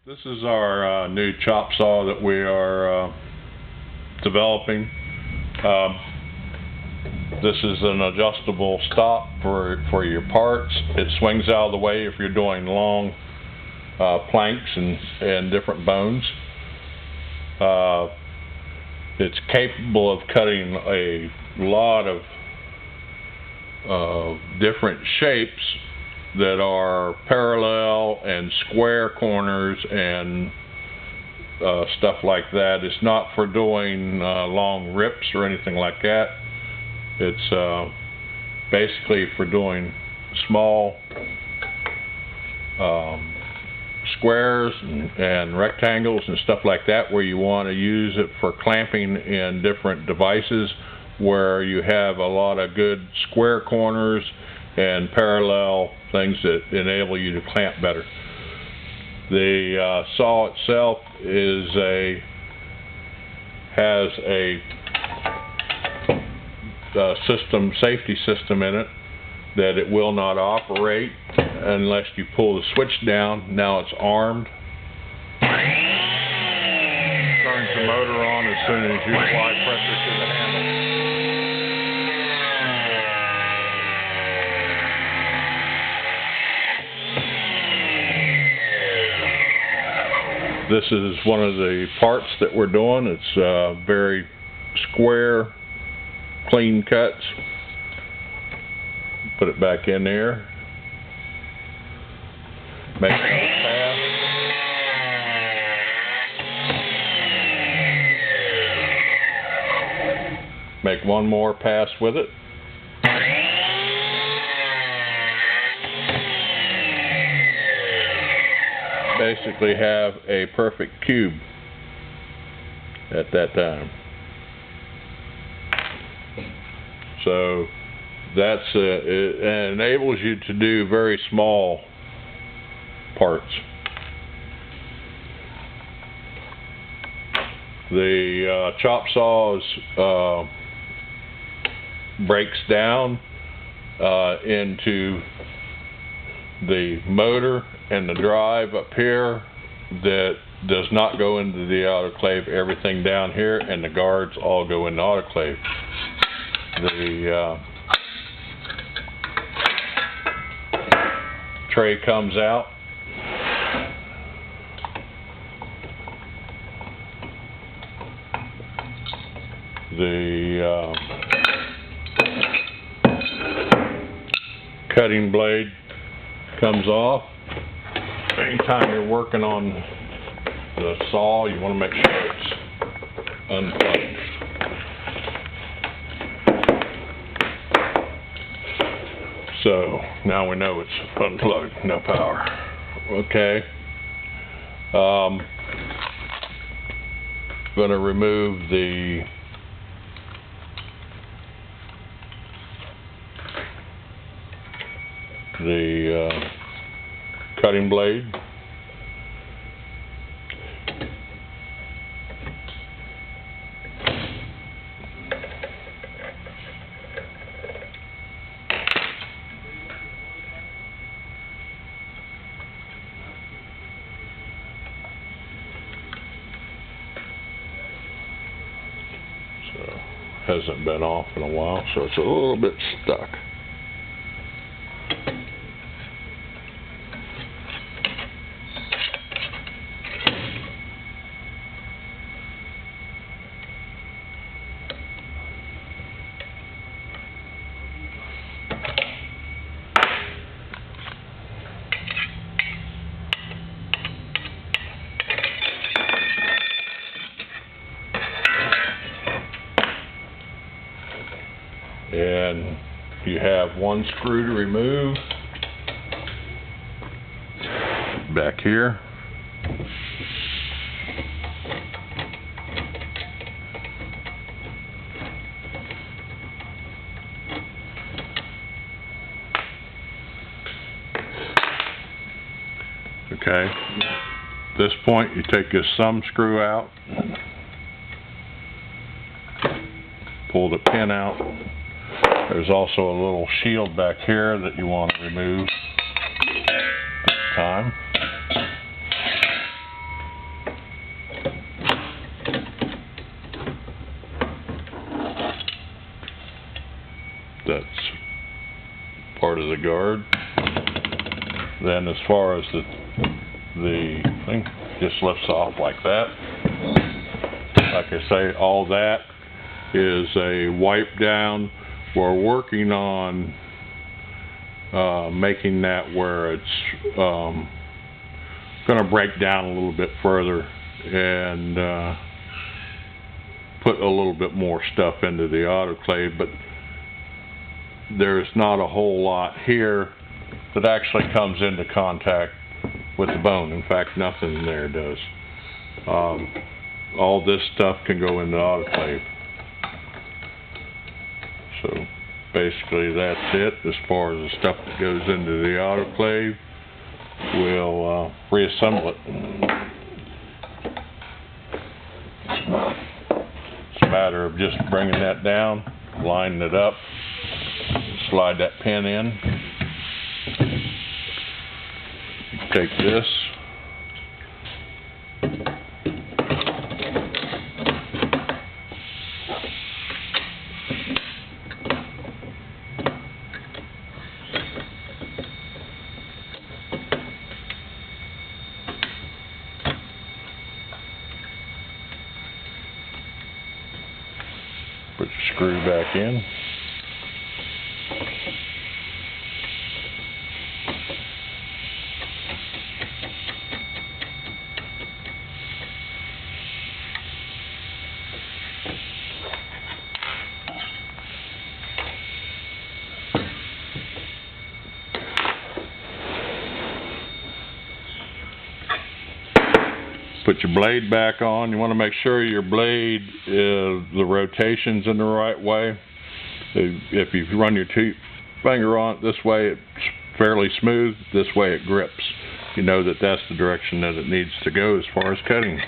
This is our new chop saw that we are developing. This is an adjustable stop for your parts. It swings out of the way if you're doing long planks and different bones. It's capable of cutting a lot of different shapes that are parallel and square corners and stuff like that. It's not for doing long rips or anything like that. It's basically for doing small squares and rectangles and stuff like that, where you want to use it for clamping in different devices where you have a lot of good square corners and parallel things that enable you to clamp better. The saw itself has a safety system in it that it will not operate unless you pull the switch down. Now it's armed. Turns the motor on as soon as you apply pressure to the handle. This is one of the parts that we're doing. It's very square, clean cuts. Put it back in there. Make another pass. Make one more pass with it. Basically have a perfect cube at that time. So that's it enables you to do very small parts. The chop saws breaks down into the motor and the drive up here that does not go into the autoclave. Everything down here and the guards all go in the autoclave. The tray comes out. The cutting blade comes off. Anytime you're working on the saw, you want to make sure it's unplugged. So now we know it's unplugged, no power. Okay. I'm going to remove the cutting blade. So hasn't been off in a while, so it's a little bit stuck. And you have one screw to remove back here. Okay, at this point you take this thumb screw out, pull the pin out. There's also a little shield back here that you want to remove at the time. part of the guard. Then as far as the thing, just lifts off like that. Like I say, all that is a wipe down. We're working on making that where it's going to break down a little bit further and put a little bit more stuff into the autoclave, but there's not a whole lot here that actually comes into contact with the bone. In fact, nothing there does. All this stuff can go in the autoclave. So basically that's it as far as the stuff that goes into the autoclave. We'll reassemble it. It's a matter of just bringing that down, lining it up, slide that pin in. Take this, put your screw back in. Put your blade back on. You want to make sure your blade, the rotation's in the right way. If you run your finger on it this way, it's fairly smooth. This way it grips. You know that that's the direction that it needs to go as far as cutting.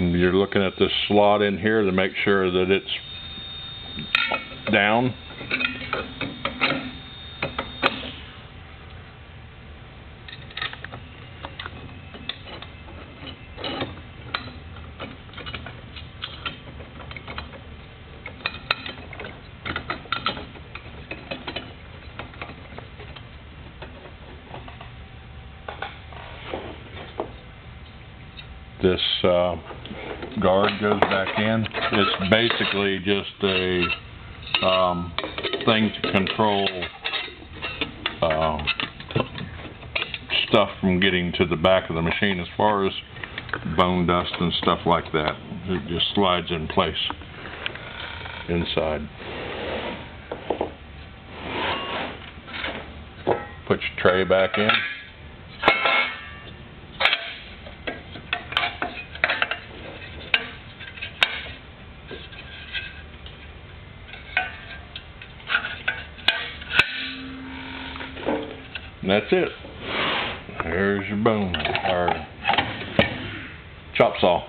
You're looking at this slot in here to make sure that it's down. This guard goes back in. It's basically just a thing to control stuff from getting to the back of the machine as far as bone dust and stuff like that. It just slides in place inside. Put your tray back in. And that's it. There's your bone, or chop saw.